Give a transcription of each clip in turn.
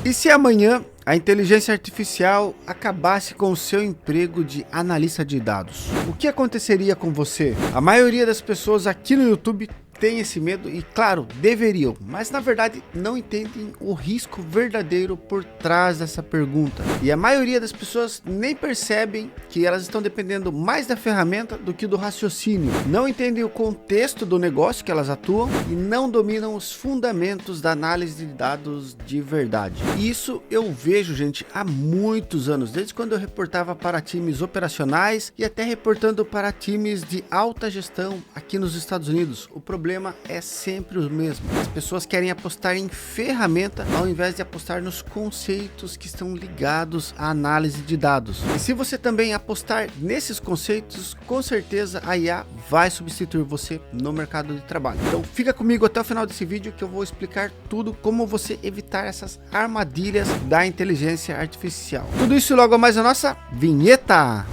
E se amanhã a inteligência artificial acabasse com o seu emprego de analista de dados? O que aconteceria com você? A maioria das pessoas aqui no YouTube tem esse medo e, claro, deveriam, mas na verdade não entendem o risco verdadeiro por trás dessa pergunta. E a maioria das pessoas nem percebem que elas estão dependendo mais da ferramenta do que do raciocínio. Não entendem o contexto do negócio que elas atuam e não dominam os fundamentos da análise de dados de verdade. Isso eu vejo, gente, há muitos anos, desde quando eu reportava para times operacionais e até reportando para times de alta gestão aqui nos Estados Unidos. O problema é sempre o mesmo. As pessoas querem apostar em ferramenta ao invés de apostar nos conceitos que estão ligados à análise de dados. E se você também apostar nesses conceitos, com certeza a IA vai substituir você no mercado de trabalho. Então fica comigo até o final desse vídeo que eu vou explicar tudo como você evitar essas armadilhas da inteligência artificial. Tudo isso e logo mais a nossa vinheta.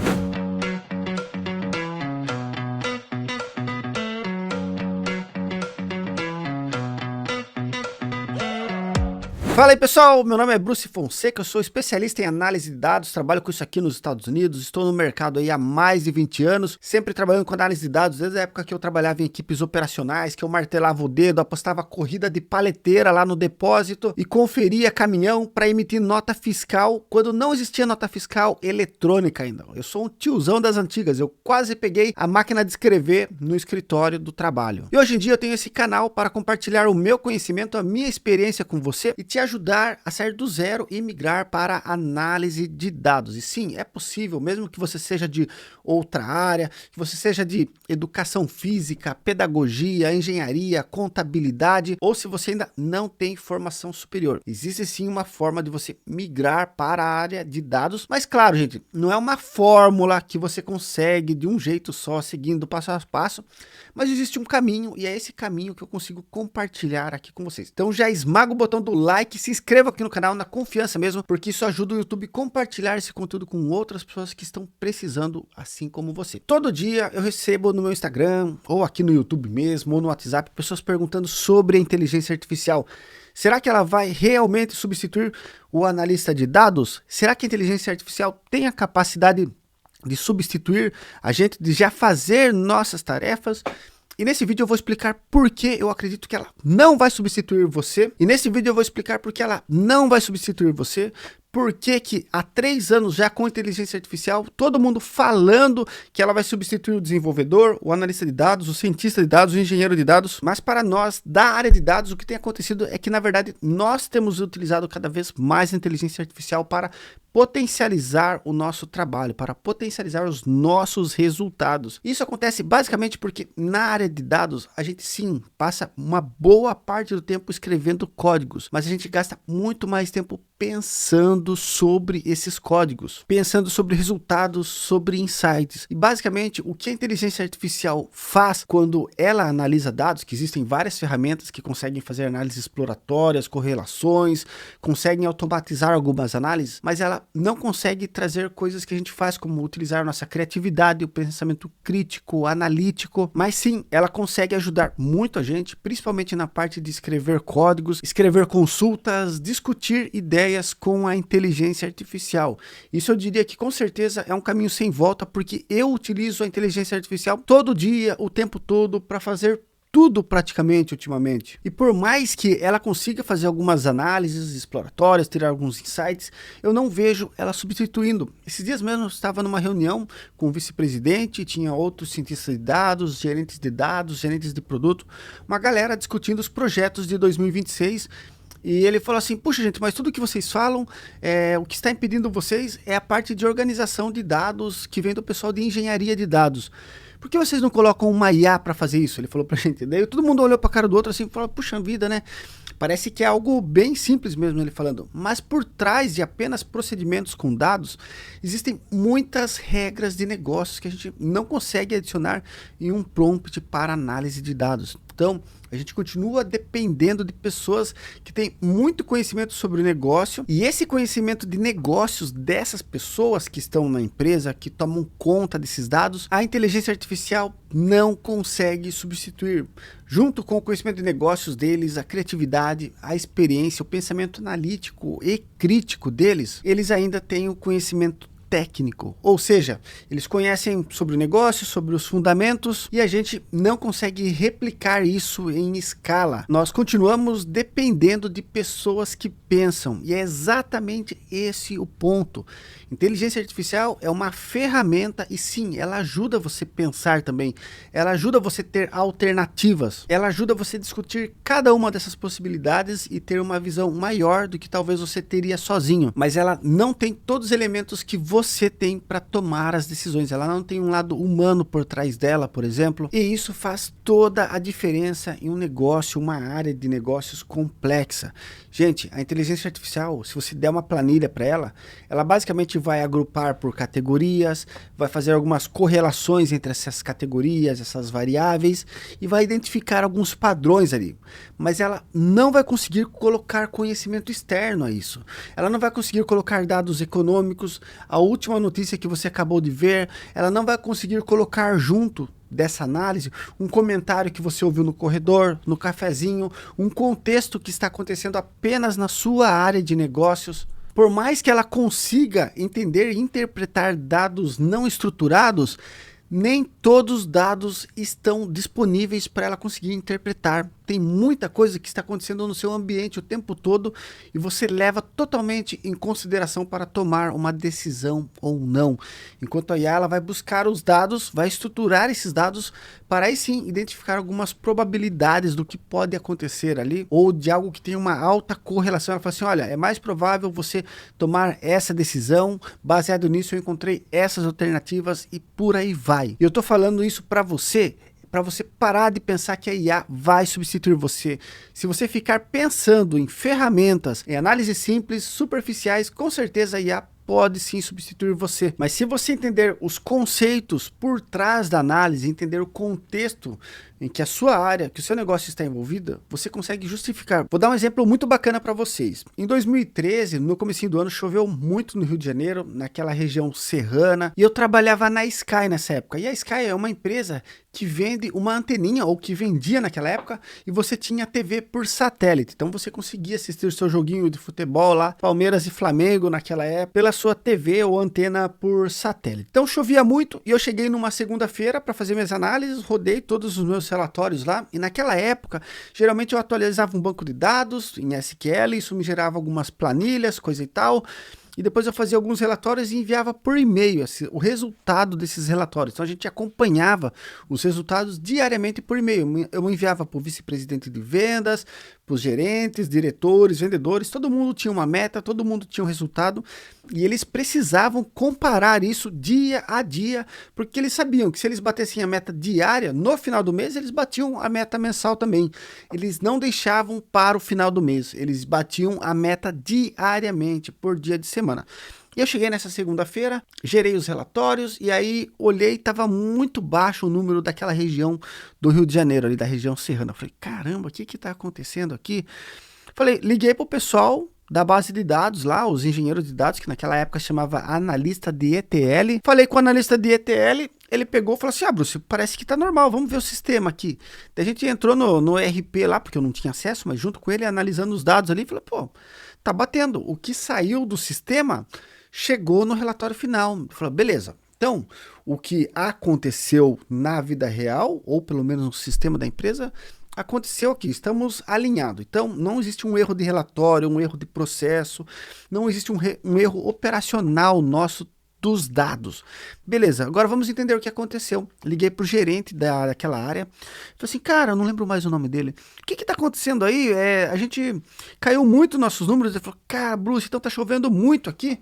Fala aí pessoal, meu nome é Bruce Fonseca, eu sou especialista em análise de dados, trabalho com isso aqui nos Estados Unidos, estou no mercado aí há mais de 20 anos, sempre trabalhando com análise de dados, desde a época que eu trabalhava em equipes operacionais, que eu martelava o dedo, apostava corrida de paleteira lá no depósito e conferia caminhão para emitir nota fiscal, quando não existia nota fiscal eletrônica ainda. Eu sou um tiozão das antigas, eu quase peguei a máquina de escrever no escritório do trabalho. E hoje em dia eu tenho esse canal para compartilhar o meu conhecimento, a minha experiência com você e te ajudar a sair do zero e migrar para análise de dados. E sim, é possível, mesmo que você seja de outra área, que você seja de educação física, pedagogia, engenharia, contabilidade, ou se você ainda não tem formação superior. Existe sim uma forma de você migrar para a área de dados, mas claro, gente, não é uma fórmula que você consegue de um jeito só, seguindo passo a passo, mas existe um caminho e é esse caminho que eu consigo compartilhar aqui com vocês. Então já esmaga o botão do like, se inscreva aqui no canal na confiança mesmo, porque isso ajuda o YouTube a compartilhar esse conteúdo com outras pessoas que estão precisando, assim como você. Todo dia eu recebo no meu Instagram, ou aqui no YouTube mesmo, ou no WhatsApp, pessoas perguntando sobre a inteligência artificial. Será que ela vai realmente substituir o analista de dados? Será que a inteligência artificial tem a capacidade de substituir a gente, de já fazer nossas tarefas? E nesse vídeo eu vou explicar por que eu acredito que ela não vai substituir você. E nesse vídeo eu vou explicar por que ela não vai substituir você. Por que há 3 anos já com inteligência artificial, todo mundo falando que ela vai substituir o desenvolvedor, o analista de dados, o cientista de dados, o engenheiro de dados. Mas para nós, da área de dados, o que tem acontecido é que, na verdade, nós temos utilizado cada vez mais a inteligência artificial para potencializar o nosso trabalho, para potencializar os nossos resultados. Isso acontece basicamente porque na área de dados, a gente sim passa uma boa parte do tempo escrevendo códigos, mas a gente gasta muito mais tempo pensando sobre esses códigos, pensando sobre resultados, sobre insights. E basicamente o que a inteligência artificial faz quando ela analisa dados, que existem várias ferramentas que conseguem fazer análises exploratórias, correlações, conseguem automatizar algumas análises, mas ela não consegue trazer coisas que a gente faz, como utilizar nossa criatividade, o pensamento crítico, analítico, mas sim, ela consegue ajudar muito a gente, principalmente na parte de escrever códigos, escrever consultas, discutir ideias com a inteligência artificial. Isso eu diria que com certeza é um caminho sem volta, porque eu utilizo a inteligência artificial todo dia, o tempo todo, para fazer tudo praticamente ultimamente. E por mais que ela consiga fazer algumas análises exploratórias, tirar alguns insights, eu não vejo ela substituindo. Esses dias mesmo eu estava numa reunião com o vice-presidente, tinha outros cientistas de dados, gerentes de produto, uma galera discutindo os projetos de 2026. E ele falou assim, puxa gente, mas tudo que vocês falam, o que está impedindo vocês é a parte de organização de dados que vem do pessoal de engenharia de dados. Por que vocês não colocam uma IA para fazer isso? Ele falou pra gente. Daí todo mundo olhou pra cara do outro assim e falou, puxa vida, né? Parece que é algo bem simples mesmo, ele falando. Mas por trás de apenas procedimentos com dados, existem muitas regras de negócios que a gente não consegue adicionar em um prompt para análise de dados. Então, a gente continua dependendo de pessoas que têm muito conhecimento sobre o negócio, e esse conhecimento de negócios dessas pessoas que estão na empresa, que tomam conta desses dados, a inteligência artificial não consegue substituir. Junto com o conhecimento de negócios deles, a criatividade, a experiência, o pensamento analítico e crítico deles, eles ainda têm o conhecimento técnico, ou seja, eles conhecem sobre o negócio, sobre os fundamentos, e a gente não consegue replicar isso em escala. Nós continuamos dependendo de pessoas que pensam, e é exatamente esse o ponto. Inteligência artificial é uma ferramenta e sim, ela ajuda você a pensar também, ela ajuda você a ter alternativas, ela ajuda você a discutir cada uma dessas possibilidades e ter uma visão maior do que talvez você teria sozinho, mas ela não tem todos os elementos que você tem para tomar as decisões, ela não tem um lado humano por trás dela, por exemplo, e isso faz toda a diferença em um negócio, uma área de negócios complexa. Gente, a inteligência artificial, se você der uma planilha para ela, ela basicamente vai agrupar por categorias, vai fazer algumas correlações entre essas categorias, essas variáveis, e vai identificar alguns padrões ali. Mas ela não vai conseguir colocar conhecimento externo a isso. Ela não vai conseguir colocar dados econômicos, a última notícia que você acabou de ver, ela não vai conseguir colocar junto dessa análise um comentário que você ouviu no corredor, no cafezinho, um contexto que está acontecendo apenas na sua área de negócios. Por mais que ela consiga entender e interpretar dados não estruturados, nem todos os dados estão disponíveis para ela conseguir interpretar. Tem muita coisa que está acontecendo no seu ambiente o tempo todo e você leva totalmente em consideração para tomar uma decisão ou não. Enquanto a IA ela vai buscar os dados, vai estruturar esses dados para aí sim identificar algumas probabilidades do que pode acontecer ali ou de algo que tem uma alta correlação. Ela fala assim, olha, é mais provável você tomar essa decisão, baseado nisso eu encontrei essas alternativas e por aí vai. E eu estou falando isso para você parar de pensar que a IA vai substituir você. Se você ficar pensando em ferramentas, em análises simples, superficiais, com certeza a IA pode sim substituir você. Mas se você entender os conceitos por trás da análise, entender o contexto em que a sua área, que o seu negócio está envolvida, você consegue justificar. Vou dar um exemplo muito bacana para vocês. Em 2013, no comecinho do ano, choveu muito no Rio de Janeiro, naquela região serrana, e eu trabalhava na Sky nessa época. E a Sky é uma empresa que vende uma anteninha, ou que vendia naquela época, e você tinha TV por satélite. Então você conseguia assistir o seu joguinho de futebol lá, Palmeiras e Flamengo naquela época, pela sua TV ou antena por satélite. Então chovia muito, e eu cheguei numa segunda-feira para fazer minhas análises, rodei todos os meus relatórios lá, e naquela época, geralmente eu atualizava um banco de dados em SQL, isso me gerava algumas planilhas, coisa e tal, e depois eu fazia alguns relatórios e enviava por e-mail o resultado desses relatórios. Então a gente acompanhava os resultados diariamente por e-mail. Eu enviava para o vice-presidente de vendas, para os gerentes, diretores, vendedores, todo mundo tinha uma meta, todo mundo tinha um resultado e eles precisavam comparar isso dia a dia, porque eles sabiam que se eles batessem a meta diária, no final do mês eles batiam a meta mensal também. Eles não deixavam para o final do mês, eles batiam a meta diariamente, por dia de semana. E eu cheguei nessa segunda-feira, gerei os relatórios e aí olhei, estava muito baixo o número daquela região do Rio de Janeiro, ali da região serrana. Eu falei, caramba, o que está acontecendo aqui? Falei, liguei para o pessoal da base de dados lá, os engenheiros de dados, que naquela época chamava analista de ETL. Falei com o analista de ETL, ele pegou e falou assim, Bruce, parece que tá normal, vamos ver o sistema aqui. Daí a gente entrou no ERP lá, porque eu não tinha acesso, mas junto com ele, analisando os dados ali, falei, pô, tá batendo. O que saiu do sistema chegou no relatório final. Falei, beleza. Então, o que aconteceu na vida real, ou pelo menos no sistema da empresa, aconteceu aqui, estamos alinhados. Então, não existe um erro de relatório, um erro de processo, não existe um erro operacional nosso dos dados. Beleza, agora vamos entender o que aconteceu. Liguei para o gerente daquela área, falei assim, cara, eu não lembro mais o nome dele. O que está acontecendo aí? A gente caiu muito nossos números. Ele falou, cara, Bruce, então tá chovendo muito aqui.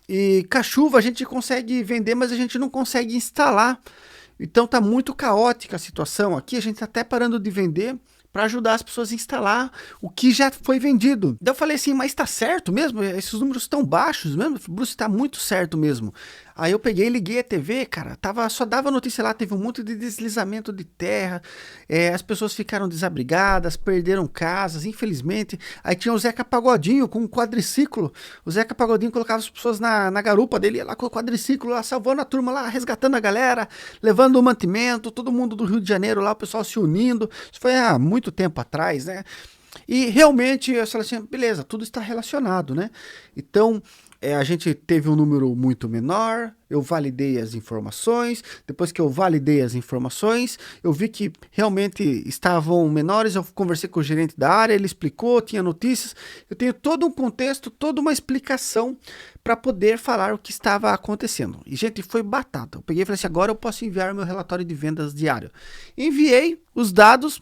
E com a chuva a gente consegue vender, mas a gente não consegue instalar. Então tá muito caótica a situação aqui, a gente tá até parando de vender, para ajudar as pessoas a instalar o que já foi vendido. Daí eu falei assim, mas tá certo mesmo? Esses números estão baixos mesmo? Bruce, tá muito certo mesmo. Aí eu peguei e liguei a TV, cara, só dava notícia lá, teve um monte de deslizamento de terra, as pessoas ficaram desabrigadas, perderam casas, infelizmente. Aí tinha o Zeca Pagodinho com um quadriciclo, o Zeca Pagodinho colocava as pessoas na garupa dele, ia lá com o quadriciclo, lá, salvando a turma lá, resgatando a galera, levando o mantimento, todo mundo do Rio de Janeiro lá, o pessoal se unindo. Isso foi há muito tempo atrás, né? E realmente eu falei assim, beleza, tudo está relacionado, né? Então, a gente teve um número muito menor, eu validei as informações, depois que eu validei as informações, eu vi que realmente estavam menores, eu conversei com o gerente da área, ele explicou, tinha notícias, eu tenho todo um contexto, toda uma explicação para poder falar o que estava acontecendo. E, gente, foi batata. Eu peguei e falei assim, agora eu posso enviar meu relatório de vendas diário. Enviei os dados.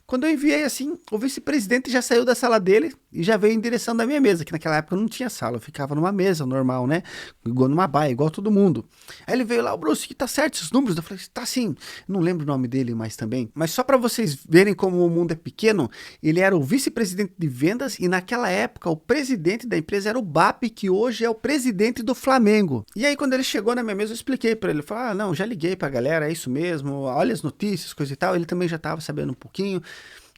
Quando eu enviei assim, o vice-presidente já saiu da sala dele e já veio em direção da minha mesa, que naquela época não tinha sala, eu ficava numa mesa normal, né? Igual numa baia, igual todo mundo. Aí ele veio lá, o Bruce, que tá certo esses números? Eu falei, tá sim. Não lembro o nome dele mais também. Mas só para vocês verem como o mundo é pequeno, ele era o vice-presidente de vendas e naquela época o presidente da empresa era o BAP, que hoje é o presidente do Flamengo. E aí quando ele chegou na minha mesa, eu expliquei para ele, eu falei, não, já liguei pra galera, é isso mesmo, olha as notícias, coisa e tal. Ele também já tava sabendo um pouquinho.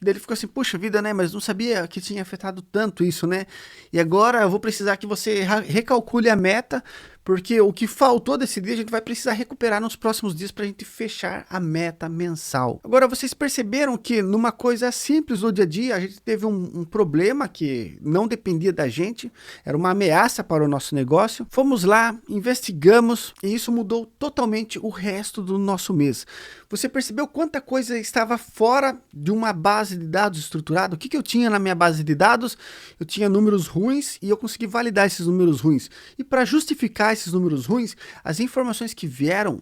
Daí ele ficou assim, puxa vida, né, mas não sabia que tinha afetado tanto isso, né? E agora eu vou precisar que você recalcule a meta, porque o que faltou desse dia a gente vai precisar recuperar nos próximos dias para a gente fechar a meta mensal. Agora, vocês perceberam que numa coisa simples do dia a dia, a gente teve um problema que não dependia da gente, era uma ameaça para o nosso negócio. Fomos lá, investigamos e isso mudou totalmente o resto do nosso mês. Você percebeu quanta coisa estava fora de uma base de dados estruturada? O que eu tinha na minha base de dados? Eu tinha números ruins e eu consegui validar esses números ruins. E para justificar esses números ruins, as informações que vieram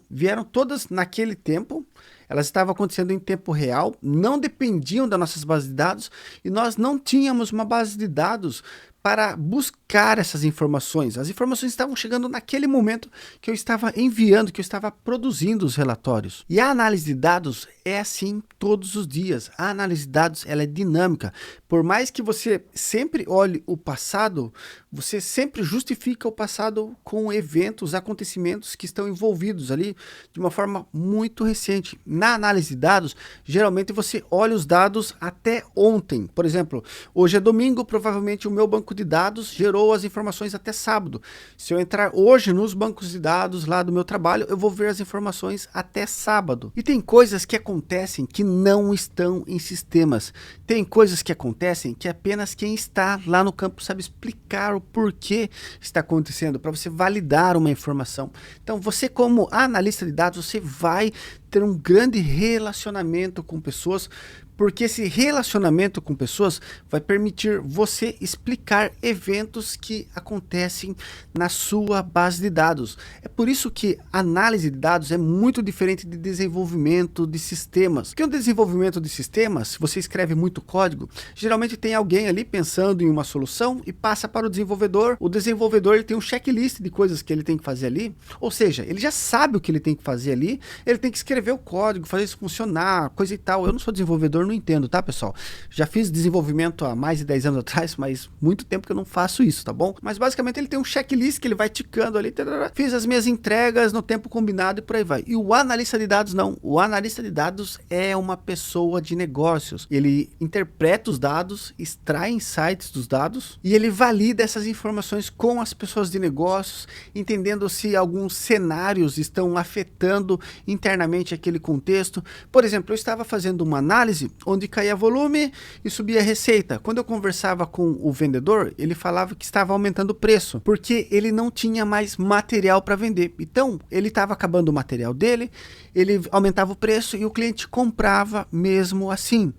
todas naquele tempo, elas estavam acontecendo em tempo real, não dependiam das nossas bases de dados e nós não tínhamos uma base de dados para buscar essas informações. As informações estavam chegando naquele momento que eu estava enviando, que eu estava produzindo os relatórios. E a análise de dados é assim todos os dias. A análise de dados ela é dinâmica. Por mais que você sempre olhe o passado, você sempre justifica o passado com eventos, acontecimentos que estão envolvidos ali de uma forma muito recente. Na análise de dados, geralmente você olha os dados até ontem. Por exemplo, hoje é domingo, provavelmente o meu banco de dados gerou as informações até sábado. Se eu entrar hoje nos bancos de dados lá do meu trabalho, eu vou ver as informações até sábado. E tem coisas que acontecem que não estão em sistemas. Tem coisas que acontecem que apenas quem está lá no campo sabe explicar o porquê está acontecendo, para você validar uma informação. Então, você como analista de dados, você vai ter um grande relacionamento com pessoas, porque esse relacionamento com pessoas vai permitir você explicar eventos que acontecem na sua base de dados. É por isso que análise de dados é muito diferente de desenvolvimento de sistemas. Porque o desenvolvimento de sistemas, se você escreve muito código, geralmente tem alguém ali pensando em uma solução e passa para o desenvolvedor. O desenvolvedor ele tem um checklist de coisas que ele tem que fazer ali, ou seja, ele já sabe o que ele tem que fazer ali, ele tem que escrever o código, fazer isso funcionar, coisa e tal. Eu não sou desenvolvedor, não entendo, tá, pessoal? Já fiz desenvolvimento há mais de 10 anos atrás, mas muito tempo que eu não faço isso, tá bom? Mas basicamente ele tem um checklist que ele vai ticando ali, fiz as minhas entregas no tempo combinado e por aí vai. E o analista de dados não. O analista de dados é uma pessoa de negócios. Ele interpreta os dados, extrai insights dos dados e ele valida essas informações com as pessoas de negócios, entendendo se alguns cenários estão afetando internamente aquele contexto. Por exemplo, eu estava fazendo uma análise onde caía volume e subia receita. Quando eu conversava com o vendedor, ele falava que estava aumentando o preço, porque ele não tinha mais material para vender. Então, ele estava acabando o material dele, ele aumentava o preço e o cliente comprava mesmo assim.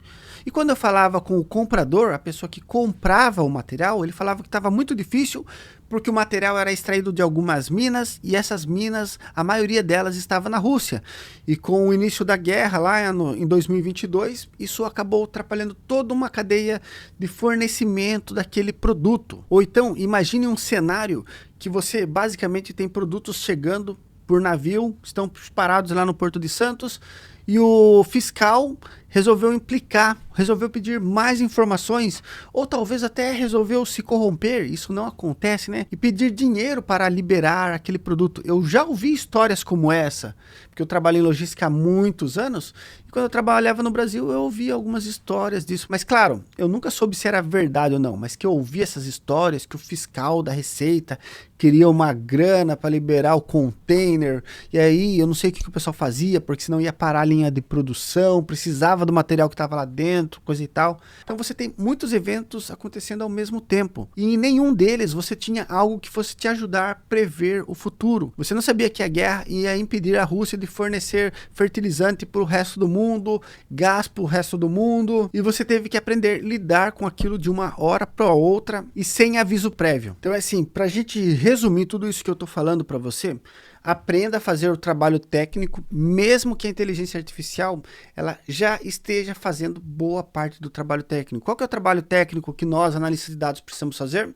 E quando eu falava com o comprador, a pessoa que comprava o material, ele falava que estava muito difícil porque o material era extraído de algumas minas e essas minas, a maioria delas estava na Rússia. E com o início da guerra lá em 2022, isso acabou atrapalhando toda uma cadeia de fornecimento daquele produto. Ou então, imagine um cenário que você basicamente tem produtos chegando por navio, estão parados lá no Porto de Santos, e o fiscal resolveu implicar, resolveu pedir mais informações, ou talvez até resolveu se corromper, isso não acontece, né? E pedir dinheiro para liberar aquele produto. Eu já ouvi histórias como essa, porque eu trabalho em logística há muitos anos, e quando eu trabalhava no Brasil eu ouvi algumas histórias disso. Mas claro, eu nunca soube se era verdade ou não, mas que eu ouvi essas histórias, que o fiscal da Receita queria uma grana para liberar o container, e aí eu não sei o que o pessoal fazia, porque senão ia parar a linha de produção, precisava do material que estava lá dentro, coisa e tal. Então você tem muitos eventos acontecendo ao mesmo tempo, e em nenhum deles você tinha algo que fosse te ajudar a prever o futuro. Você não sabia que a guerra ia impedir a Rússia de fornecer fertilizante para o resto do mundo, gás para o resto do mundo, e você teve que aprender a lidar com aquilo de uma hora para outra e sem aviso prévio. Então assim, para a gente resumir tudo isso que eu estou falando para você, aprenda a fazer o trabalho técnico, mesmo que a inteligência artificial ela já esteja fazendo boa parte do trabalho técnico. Qual que é o trabalho técnico que nós, analistas de dados, precisamos fazer?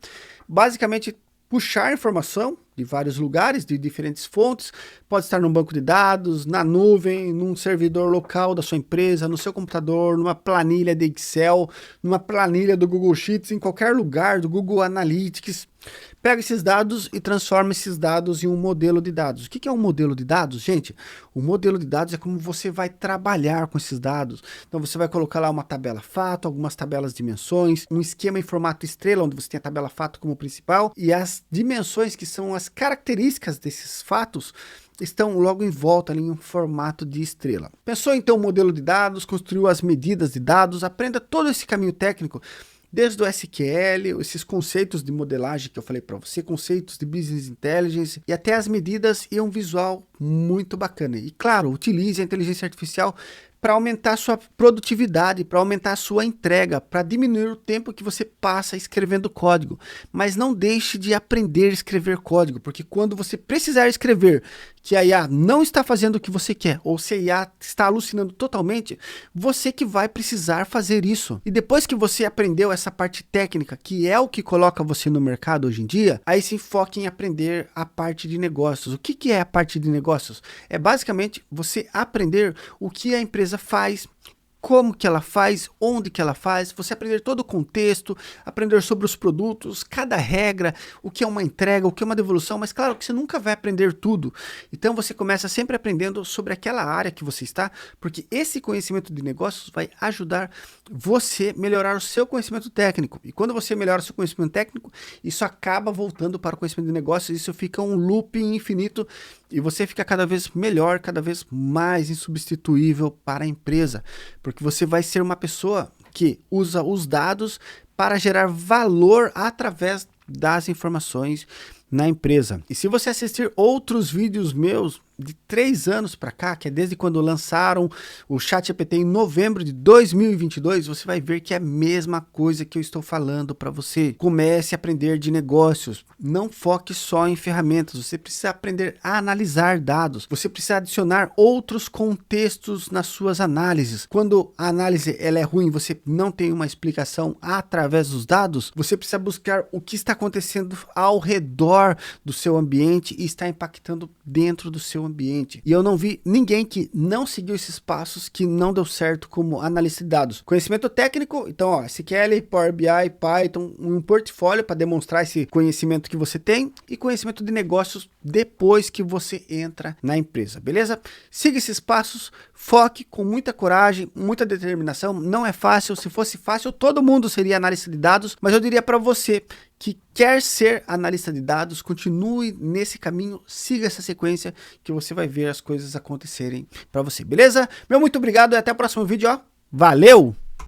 Basicamente, puxar informação de vários lugares, de diferentes fontes, pode estar num banco de dados, na nuvem, num servidor local da sua empresa, no seu computador, numa planilha de Excel, numa planilha do Google Sheets, em qualquer lugar, do Google Analytics. Pega esses dados e transforma esses dados em um modelo de dados. O que é um modelo de dados, gente? O modelo de dados é como você vai trabalhar com esses dados. Então você vai colocar lá uma tabela fato, algumas tabelas de dimensões, um esquema em formato estrela, onde você tem a tabela fato como principal, e as dimensões, que são as características desses fatos, estão logo em volta ali em um formato de estrela. Pensou em ter um modelo de dados, construiu as medidas de dados, aprenda todo esse caminho técnico, desde o SQL, esses conceitos de modelagem que eu falei para você, conceitos de Business Intelligence e até as medidas e um visual muito bacana. E claro, utilize a inteligência artificial para aumentar a sua produtividade, para aumentar a sua entrega, para diminuir o tempo que você passa escrevendo código. Mas não deixe de aprender a escrever código, porque quando você precisar escrever que a IA não está fazendo o que você quer, ou se a IA está alucinando totalmente, você que vai precisar fazer isso. E depois que você aprendeu essa parte técnica, que é o que coloca você no mercado hoje em dia, aí se enfoque em aprender a parte de negócios. O que é a parte de negócios? É basicamente você aprender o que a empresa faz, como que ela faz, onde que ela faz, você aprender todo o contexto, aprender sobre os produtos, cada regra, o que é uma entrega, o que é uma devolução, mas claro que você nunca vai aprender tudo. Então você começa sempre aprendendo sobre aquela área que você está, porque esse conhecimento de negócios vai ajudar você a melhorar o seu conhecimento técnico. E quando você melhora o seu conhecimento técnico, isso acaba voltando para o conhecimento de negócios, isso fica um loop infinito e você fica cada vez melhor, cada vez mais insubstituível para a empresa, porque você vai ser uma pessoa que usa os dados para gerar valor através das informações na empresa. E se você assistir outros vídeos meus de 3 anos para cá, que é desde quando lançaram o ChatGPT em novembro de 2022, você vai ver que é a mesma coisa que eu estou falando para você. Comece a aprender de negócios, não foque só em ferramentas, você precisa aprender a analisar dados, você precisa adicionar outros contextos nas suas análises. Quando a análise ela é ruim, você não tem uma explicação através dos dados, você precisa buscar o que está acontecendo ao redor do seu ambiente e está impactando dentro do seu ambiente. E eu não vi ninguém que não seguiu esses passos que não deu certo como analista de dados. Conhecimento técnico, então ó, SQL, Power BI, Python, um portfólio para demonstrar esse conhecimento que você tem e conhecimento de negócios depois que você entra na empresa, beleza? Siga esses passos, foque com muita coragem, muita determinação, não é fácil, se fosse fácil todo mundo seria analista de dados, mas eu diria para você que quer ser analista de dados, continue nesse caminho, siga essa sequência que você vai ver as coisas acontecerem para você, beleza? Meu muito obrigado e até o próximo vídeo, ó. Valeu!